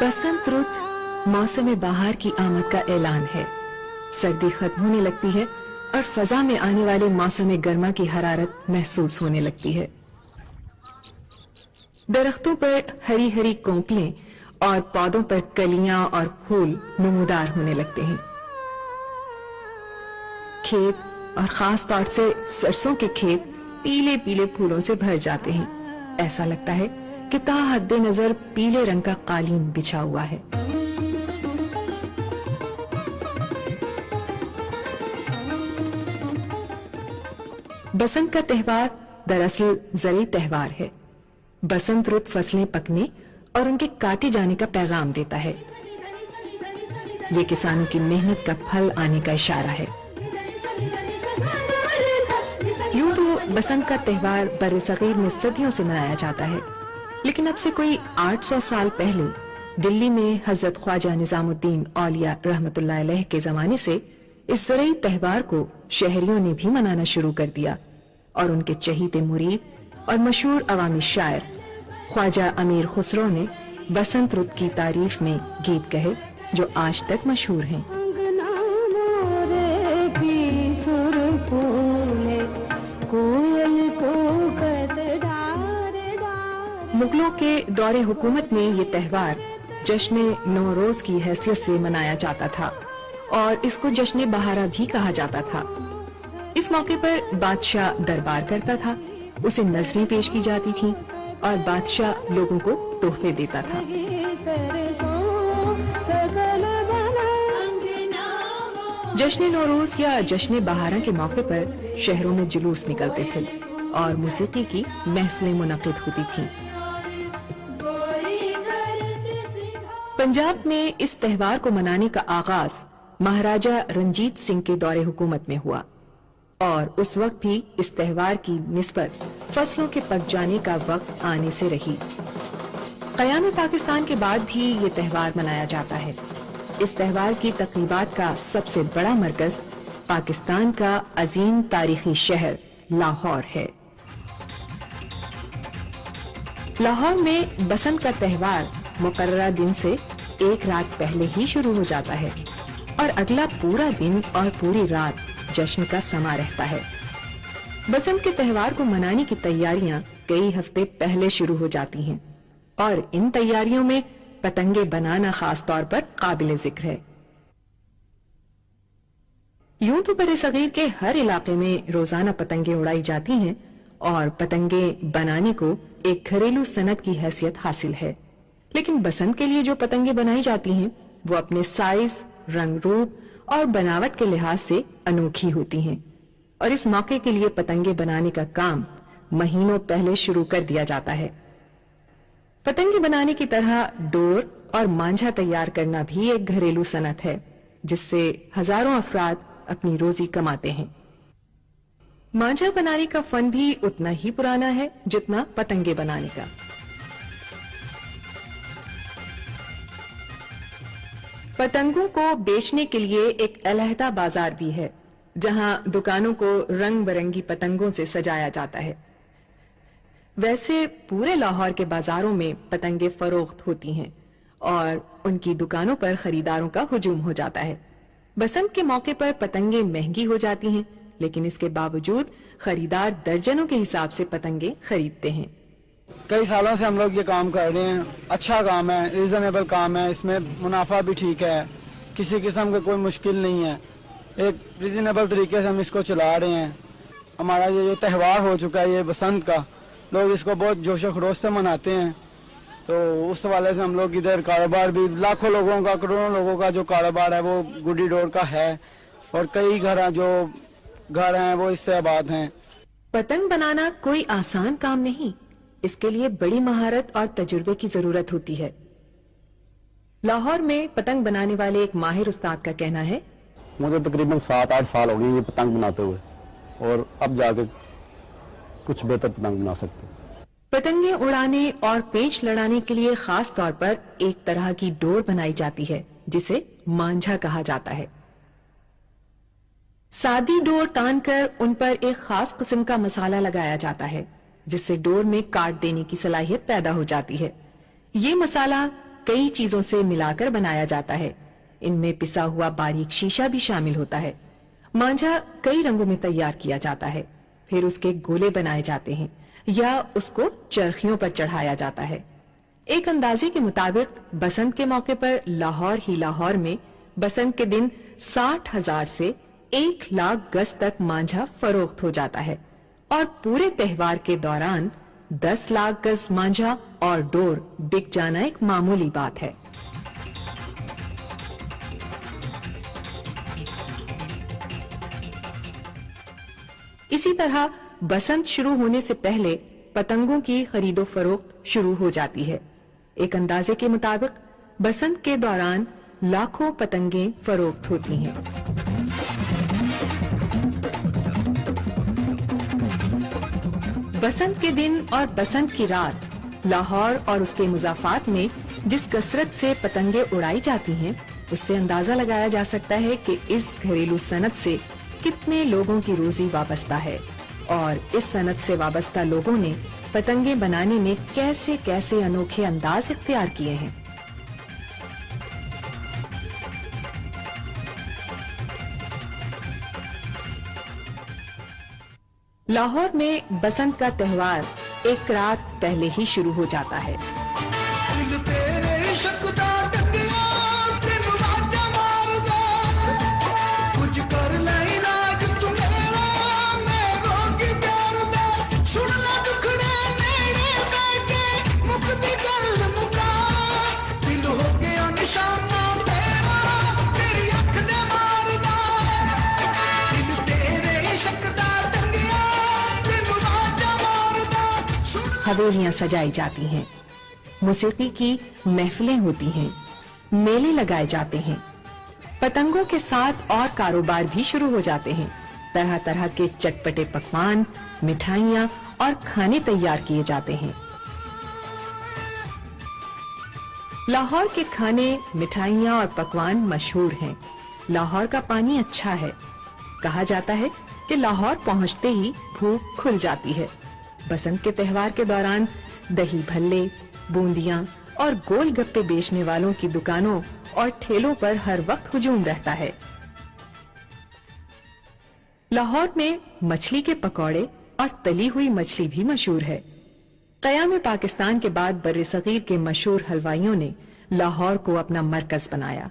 बसंत रुत मौसम बहार की आमद का ऐलान है। सर्दी खत्म होने लगती है और फजा में आने वाले मौसम गर्मा की हरारत महसूस होने लगती है। दरख्तों पर हरी हरी कोंपलें और पौधों पर कलियां और फूल नमूदार होने लगते हैं। खेत और खास तौर से सरसों के खेत पीले पीले फूलों से भर जाते हैं। ऐसा लगता है कि ताहद्दे नजर पीले रंग का कालीन बिछा हुआ है। बसंत का त्योहार दरअसल ज़रूरी त्योहार है। बसंत रुत फसलें पकने और उनके काटे जाने का पैगाम देता है। ये किसानों की मेहनत का फल आने का इशारा है। यूं तो बसंत का त्योहार बर्र-ए-सग़ीर में सदियों से मनाया जाता है, लेकिन अब से कोई 800 साल पहले दिल्ली में हजरत ख्वाजा निजामुद्दीन औलिया रहमतुल्लाह अलैह के जमाने से इस ज़रूरी त्योहार को शहरियों ने भी मनाना शुरू कर दिया और उनके चहीते मुरीद और मशहूर अवामी शायर ख्वाजा अमीर खुसरो ने बसंत रुत की तारीफ में गीत कहे जो आज तक मशहूर हैं। मुगलों के दौरे हुकूमत में ये त्योहार जश्न नौरोज की हैसियत से मनाया जाता था और इसको जश्न बहारा भी कहा जाता था। इस मौके पर बादशाह दरबार करता था, उसे नजरें पेश की जाती थीं और बादशाह लोगों को तोहफे देता था। जश्न नौरोज या जश्न बहारा के मौके पर शहरों में जुलूस निकलते थे और मौसीकी की महफिलें मुनक़िद होती थीं। पंजाब में इस त्योहार को मनाने का आगाज महाराजा रंजीत सिंह के दौरे हुकूमत में हुआ और उस वक्त भी इस त्योहार की निस्बत फसलों के पक जाने का वक्त आने से रही। क़याम पाकिस्तान के बाद भी ये त्योहार मनाया जाता है। इस त्योहार की तक़रीबात का सबसे बड़ा मरकज पाकिस्तान का अजीम तारीखी शहर लाहौर है। लाहौर में बसंत का त्योहार मुकर्ररा दिन से एक रात पहले ही शुरू हो जाता है और अगला पूरा दिन और पूरी रात जश्न का समा रहता है। बसंत के त्योहार को मनाने की तैयारियां कई हफ्ते पहले शुरू हो जाती हैं और इन तैयारियों में पतंगे बनाना खास तौर पर काबिल जिक्र है। यूं तो बर्र-ए-सग़ीर के हर इलाके में रोजाना पतंगे उड़ाई जाती हैं और पतंगे बनाने को एक घरेलू सनत की हैसियत हासिल है, लेकिन बसंत के लिए जो पतंगे बनाई जाती हैं वो अपने साइज, रंग रूप और बनावट के लिहाज से अनोखी होती हैं और इस मौके के लिए पतंगे बनाने का काम महीनों पहले शुरू कर दिया जाता है। पतंगे बनाने की तरह डोर और मांझा तैयार करना भी एक घरेलू सनत है जिससे हजारों अफराद अपनी रोजी कमाते हैं। मांझा बनाने का फन भी उतना ही पुराना है जितना पतंगे बनाने का। पतंगों को बेचने के लिए एक अलहदा बाजार भी है जहां दुकानों को रंग बिरंगी पतंगों से सजाया जाता है। वैसे पूरे लाहौर के बाजारों में पतंगे फरोख्त होती हैं और उनकी दुकानों पर खरीदारों का हुजूम हो जाता है। बसंत के मौके पर पतंगे महंगी हो जाती हैं, लेकिन इसके बावजूद खरीदार दर्जनों के हिसाब से पतंगे खरीदते हैं। कई सालों से हम लोग ये काम कर रहे हैं। अच्छा काम है, रीजनेबल काम है, इसमें मुनाफा भी ठीक है, किसी किस्म का कोई मुश्किल नहीं है। एक रीजनेबल तरीके से हम इसको चला रहे हैं। हमारा ये जो त्यौहार हो चुका है ये बसंत का, लोग इसको बहुत जोश व खरोश से मनाते हैं। तो उस हवाले से हम लोग इधर कारोबार भी, लाखों लोगों का, करोड़ों लोगों का जो कारोबार है वो गुड्डी डोर का है, और कई घर हैं वो इससे आबाद हैं। पतंग बनाना कोई आसान काम नहीं, इसके लिए बड़ी महारत और तजुर्बे की जरूरत होती है। लाहौर में पतंग बनाने वाले एक माहिर उस्ताद का कहना है, मुझे तकरीबन 7-8 साल हो गए ये पतंग बनाते हुए, और अब जाके कुछ बेहतर पतंग बना सकते हैं। पतंगे उड़ाने और पेंच लड़ाने के लिए खास तौर पर एक तरह की डोर बनाई जाती है जिसे मांझा कहा जाता है। सादी डोर तानकर उन पर एक खास किस्म का मसाला लगाया जाता है जिससे डोर में काट देने की सलाहियत पैदा हो जाती है। ये मसाला कई चीजों से मिलाकर बनाया जाता है, इनमें पिसा हुआ बारीक शीशा भी शामिल होता है। मांझा कई रंगों में तैयार किया जाता है, फिर उसके गोले बनाए जाते हैं या उसको चरखियों पर चढ़ाया जाता है। एक अंदाजे के मुताबिक बसंत के मौके पर लाहौर ही लाहौर में बसंत के दिन 60,000 से 1,00,000 गज तक मांझा फरोख्त हो जाता है, और पूरे त्यौहार के दौरान 10 लाख गज मांझा और डोर बिक जाना एक मामूली बात है। इसी तरह बसंत शुरू होने से पहले पतंगों की खरीदो फरोख्त शुरू हो जाती है। एक अंदाजे के मुताबिक बसंत के दौरान लाखों पतंगें फरोख्त होती हैं। बसंत के दिन और बसंत की रात लाहौर और उसके मुज़ाफ़ात में जिस कसरत से पतंगे उड़ाई जाती हैं, उससे अंदाजा लगाया जा सकता है कि इस घरेलू सनत से कितने लोगों की रोजी वाबस्ता है, और इस सनत से वाबस्ता लोगों ने पतंगे बनाने में कैसे कैसे अनोखे अंदाज इख्तियार किए हैं। लाहौर में बसंत का त्यौहार एक रात पहले ही शुरू हो जाता है। हवेलियां सजाई जाती हैं, मौसीकी की महफिलें होती हैं, मेले लगाए जाते हैं, पतंगों के साथ और कारोबार भी शुरू हो जाते हैं। तरह तरह के चटपटे पकवान, मिठाइयाँ और खाने तैयार किए जाते हैं। लाहौर के खाने, मिठाइयाँ और पकवान मशहूर हैं। लाहौर का पानी अच्छा है। कहा जाता है कि लाहौर पहुँचते ही भूख खुल जाती है। बसंत के त्यौहार के दौरान दही भल्ले, बूंदियां और गोलगप्पे बेचने वालों की दुकानों और ठेलों पर हर वक्त हुजूम रहता है। लाहौर में मछली के पकौड़े और तली हुई मछली भी मशहूर है। क़याम पाकिस्तान के बाद बर्र-ए-सग़ीर के मशहूर हलवाइयों ने लाहौर को अपना मरकज बनाया।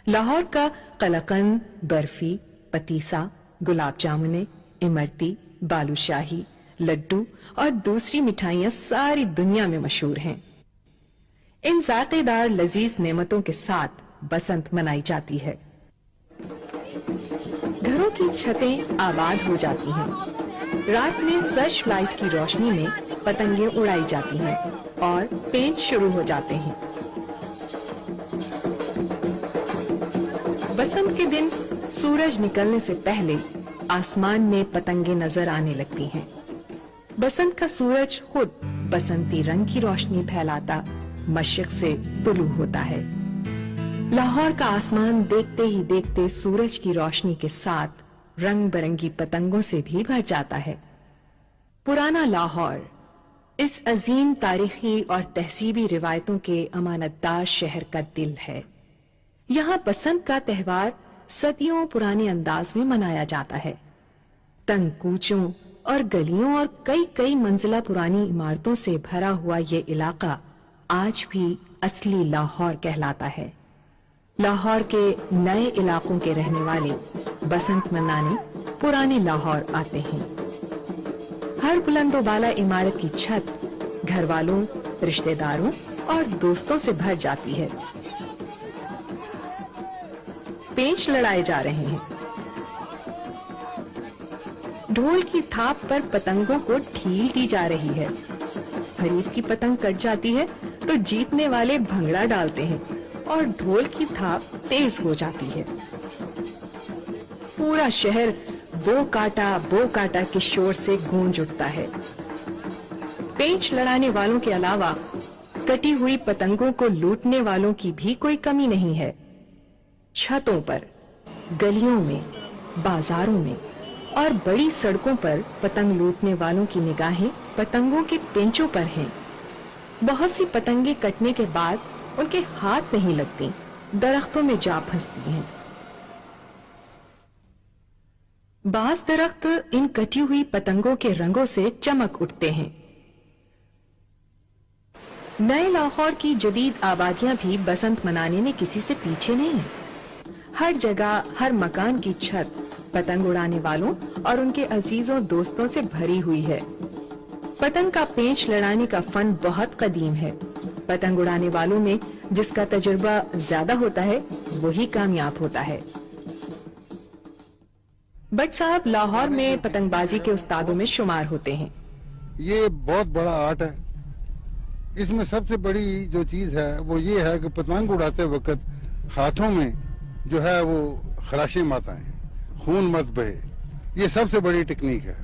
लाहौर का कलाकंद, बर्फी, पतीसा, गुलाब जामुने, इमरती, बालूशाही, लड्डू और दूसरी मिठाइयां सारी दुनिया में मशहूर हैं। इन जायकेदार लजीज नेमतों के साथ बसंत मनाई जाती है। घरों की छतें आबाद हो जाती हैं। रात में सर्च लाइट की रोशनी में पतंगे उड़ाई जाती हैं और पेंच शुरू हो जाते हैं। बसंत के दिन सूरज निकलने से पहले आसमान में पतंगे नजर आने लगती हैं। बसंत का सूरज खुद बसंती रंग की रोशनी फैलाता मशरिक से तुलू होता है। लाहौर का आसमान देखते ही देखते सूरज की रोशनी के साथ रंग बिरंगी पतंगों से भी भर जाता है। पुराना लाहौर इस अजीम तारीखी और तहजीबी रिवायतों के अमानतदार शहर का दिल है। यहाँ बसंत का त्यौहार सदियों पुराने अंदाज में मनाया जाता है। तंग कूचों और गलियों और कई कई मंजिला पुरानी इमारतों से भरा हुआ ये इलाका आज भी असली लाहौर कहलाता है। लाहौर के नए इलाकों के रहने वाले बसंत मनाने पुराने लाहौर आते हैं। हर बुलंदोबाला इमारत की छत घर वालों, रिश्तेदारों और दोस्तों से भर जाती है। पेंच लड़ाए जा रहे हैं। ढोल की थाप पर पतंगों को ढील दी जा रही है। हरीफ की पतंग कट जाती है तो जीतने वाले भंगड़ा डालते हैं और ढोल की थाप तेज हो जाती है। पूरा शहर बो काटा के शोर से गूंज उठता है। पेंच लड़ाने वालों के अलावा कटी हुई पतंगों को लूटने वालों की भी कोई कमी नहीं है। छतों पर, गलियों में, बाजारों में और बड़ी सड़कों पर पतंग लूटने वालों की निगाहें पतंगों के पेंचों पर हैं। बहुत सी पतंगे कटने के बाद उनके हाथ नहीं लगती, दरख्तों में जा फंसती हैं। बाज दरख्त इन कटी हुई पतंगों के रंगों से चमक उठते हैं। नए लाहौर की जदीद आबादियां भी बसंत मनाने में किसी से पीछे नहीं है। हर जगह, हर मकान की छत पतंग उड़ाने वालों और उनके अजीजों दोस्तों से भरी हुई है। पतंग का पेंच लड़ाने का फन बहुत कदीम है। पतंग उड़ाने वालों में जिसका तजुर्बा ज्यादा होता है वही कामयाब होता है। बट साहब लाहौर में पतंगबाजी के उस्तादों में शुमार होते हैं। ये बहुत बड़ा आर्ट है। इसमें सबसे बड़ी जो चीज है वो ये है कि पतंग उड़ाते वक्त हाथों में जो है वो खराशें मत आए, खून मत बहे। ये सबसे बड़ी टेक्निक है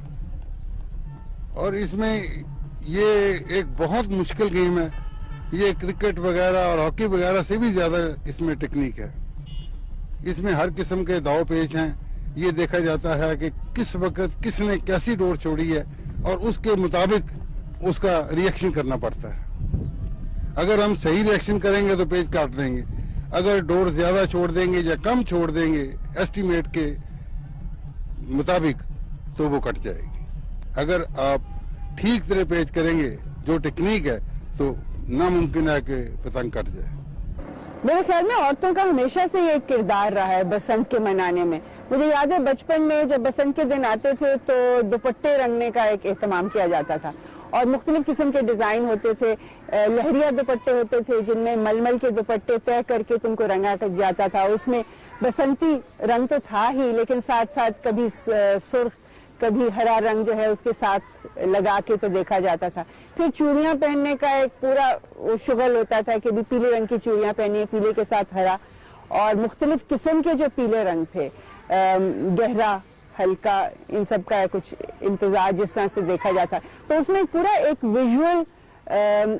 और इसमें ये एक बहुत मुश्किल गेम है। ये क्रिकेट वगैरह और हॉकी वगैरह से भी ज्यादा इसमें टेक्निक है। इसमें हर किस्म के दाव पेच हैं। ये देखा जाता है कि किस वक्त किसने कैसी डोर छोड़ी है और उसके मुताबिक उसका रिएक्शन करना पड़ता है। अगर हम सही रिएक्शन करेंगे तो पेज काट देंगे, अगर डोर ज्यादा छोड़ देंगे या कम छोड़ देंगे एस्टिमेट के मुताबिक तो वो कट जाएगी। अगर आप ठीक तरह पेज करेंगे जो टेक्निक है तो नामुमकिन है कि पतंग कट जाए। मेरे ख्याल में औरतों का हमेशा से ये किरदार रहा है बसंत के मनाने में। मुझे याद है बचपन में जब बसंत के दिन आते थे तो दुपट्टे रंगने का एक एहतमाम किया जाता था और मुख्तलिफ किस्म के डिजाइन होते थे। लहरिया दुपट्टे होते थे जिनमें मलमल के दुपट्टे तय करके तुमको रंगा जाता था। उसमें बसंती रंग तो था ही, लेकिन साथ साथ कभी सुर्ख कभी हरा रंग जो है उसके साथ लगा के तो देखा जाता था। फिर चूड़ियां पहनने का एक पूरा शुगल होता था कि भी पीले रंग की चूड़ियां पहनी, पीले के साथ हरा, और मुख्तलिफ किस्म के जो पीले रंग थे, गहरा, हल्का, इन सब का कुछ इंतजार जिस तरह से देखा जाता। तो उसमें पूरा एक विजुअल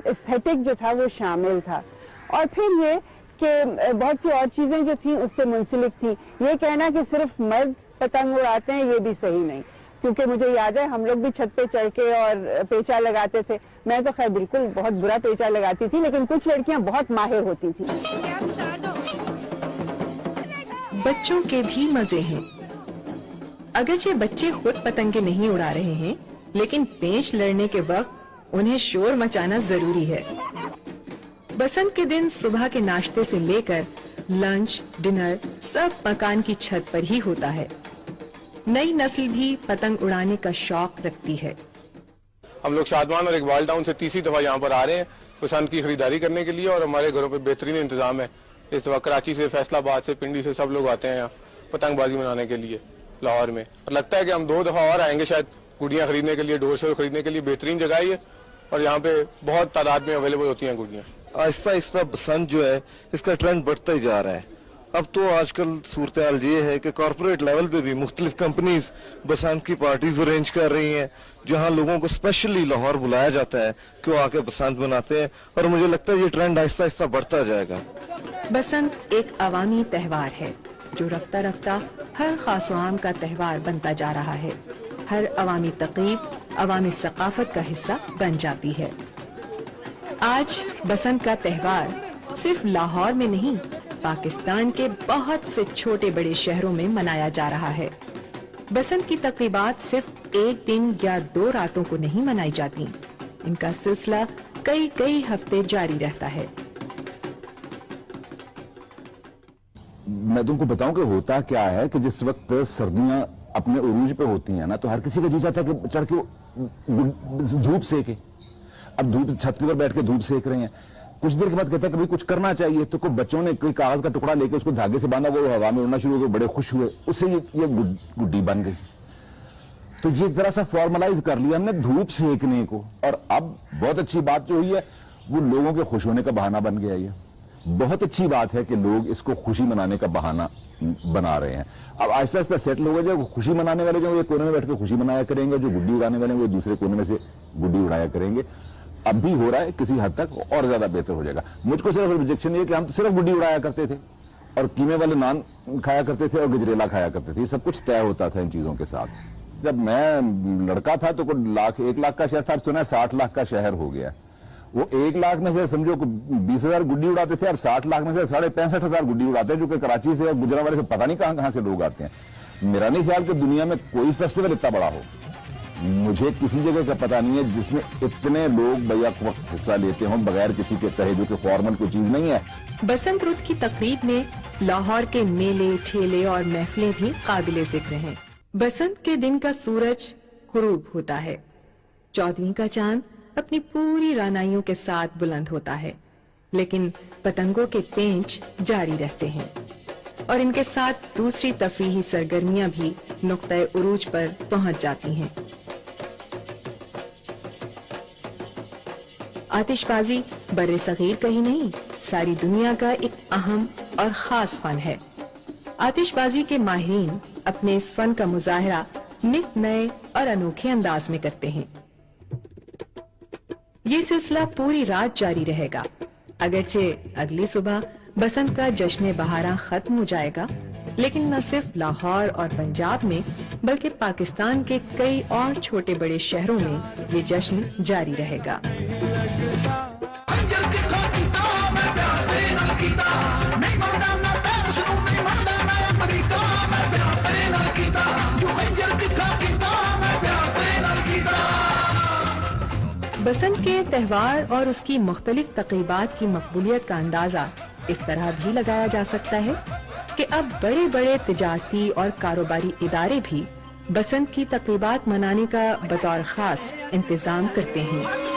एस्थेटिक जो था वो शामिल था। और फिर ये कि बहुत सी और चीजें जो थी उससे मुंसलिक थी। ये कहना कि सिर्फ मर्द पतंग उड़ाते हैं ये भी सही नहीं, क्योंकि मुझे याद है हम लोग भी छत पे चढ़ के और पेचा लगाते थे। मैं तो खैर बिल्कुल बहुत बुरा पेचा लगाती थी, लेकिन कुछ लड़कियां बहुत माहिर होती थी। बच्चों के भी मजे हैं। अगरचे बच्चे खुद पतंगे नहीं उड़ा रहे हैं, लेकिन पेंच लड़ने के वक्त उन्हें शोर मचाना जरूरी है। बसंत के दिन सुबह के नाश्ते से लेकर लंच, डिनर सब मकान की छत पर ही होता है। नई नस्ल भी पतंग उड़ाने का शौक रखती है। हम लोग शादमान और इकबाल टाउन से तीसरी दफा यहाँ पर आ रहे हैं बसंत की खरीदारी करने के लिए, और हमारे घरों पे बेहतरीन इंतजाम है। इस दफा कराची से, फैसलाबाद से, पिंडी से सब लोग आते हैं यहाँ पतंगबाजी मनाने के लिए लाहौर में। और लगता है कि हम 2 दफा और आएंगे शायद गुड़ियाँ खरीदने के लिए, डोर शोर खरीदने के लिए। बेहतरीन जगह है और यहाँ पे बहुत तादाद में अवेलेबल होती हैं गुड़ियाँ। आहिस्ता आहिस्ता बसंत जो है इसका ट्रेंड बढ़ता ही जा रहा है। अब तो आजकल सूरत हाल ये है कि कॉर्पोरेट लेवल पे भी मुख्तलिफ कंपनीज बसंत की पार्टीज अरेंज कर रही हैं, जहां लोगों को स्पेशली लाहौर बुलाया जाता है कि वो आके बसंत मनाते हैं, और मुझे लगता है ये ट्रेंड आहिस्ता आहिस्ता बढ़ता जाएगा। बसंत एक अवामी त्योहार है जो रफ्ता रफ्ता हर खास आम का त्योहार बनता जा रहा है। हर अवामी तक़रीब अवामी सकाफत का हिस्सा बन जाती है। आज बसंत का त्योहार सिर्फ लाहौर में नहीं, पाकिस्तान के बहुत से छोटे बड़े शहरों में मनाया जा रहा है। बसंत की तकरीबात सिर्फ एक दिन या 2 रातों को नहीं मनाई जाती, इनका सिलसिला कई हफ्ते जारी रहता है। मैं तुमको बताऊं कि होता क्या है कि जिस वक्त सर्दियां अपने उरूज पे होती हैं ना, तो हर किसी का जी चाहता है कि चढ़ के धूप सेके। अब धूप छत के ऊपर बैठ के धूप सेक रहे हैं, कुछ देर के बाद कहता है कभी कुछ करना चाहिए, तो कोई बच्चों ने कोई कागज का टुकड़ा लेके उसको धागे से बांधा, वो हवा में उड़ना शुरू हो गए, बड़े खुश हुए, उससे ये गुड्डी बन गई। तो ये जरा सा फॉर्मलाइज कर लिया हमने धूप सेकने को। और अब बहुत अच्छी बात जो हुई है वो लोगों के खुश होने का बहाना बन गया। ये बहुत अच्छी बात है कि लोग इसको खुशी मनाने का बहाना बना रहे हैं। अब आहिस्ता आहिस्ता सेटल हो गया, जो खुशी मनाने वाले जो ये कोने में बैठ के खुशी मनाया करेंगे, जो गुड्डी उड़ाने वाले वो दूसरे कोने में से गुड्डी उड़ाया करेंगे। अब भी हो रहा है, किसी हद तक और ज्यादा बेहतर हो जाएगा। मुझको सिर्फ ऑब्जेक्शन ये कि हम तो सिर्फ गुड्डी उड़ाया करते थे और कीमे वाले नान खाया करते थे और गजरेला खाया करते थे, ये सब कुछ तय होता था इन चीजों के साथ। जब मैं लड़का था तो 1 लाख का शहर था, सुना है 60 लाख का शहर हो गया। वो 1 लाख में से समझो 20,000 गुड्डी उड़ाते थे, अब 60 लाख में से 65,500 गुड्डी उड़ाते हैं, जो कि कराची से और गुजरांवाले से पता नहीं कहां से लोग आते हैं। मेरा नहीं ख्याल कि दुनिया में कोई फेस्टिवल इतना बड़ा हो, मुझे किसी जगह का पता नहीं है जिसमें इतने लोग बैक वक्त हिस्सा लेते हों बगैर किसी के कहे, जो कि फॉर्मल कोई चीज नहीं है। बसंत रुत की तकरीब में लाहौर के मेले, ठेले और महफिलें भी काबिले जिक्र हैं। बसंत के दिन का सूरज गुरूब होता है, 14वीं का चांद अपनी पूरी रानाइयों के साथ बुलंद होता है, लेकिन पतंगों के पेंच जारी रहते हैं और इनके साथ दूसरी तफरीही सरगर्मियां भी नुक्ते उरूज पर पहुंच जाती हैं। आतिशबाजी बर्रे सगीर का ही नहीं, सारी दुनिया का एक अहम और खास फन है। आतिशबाजी के माहिरीन अपने इस फन का मुजाहरा नित नए और अनोखे अंदाज में करते हैं। ये सिलसिला पूरी रात जारी रहेगा। अगरचे अगली सुबह बसंत का जश्न बहारा खत्म हो जाएगा, लेकिन न सिर्फ लाहौर और पंजाब में बल्कि पाकिस्तान के कई और छोटे बड़े शहरों में ये जश्न जारी रहेगा। बसंत के त्यौहार और उसकी मुख्तलिफ तक़रीबात की मकबूलियत का अंदाजा इस तरह भी लगाया जा सकता है कि अब बड़े बड़े तिजारती और कारोबारी इदारे भी बसंत की तक़रीबात मनाने का बतौर खास इंतजाम करते हैं।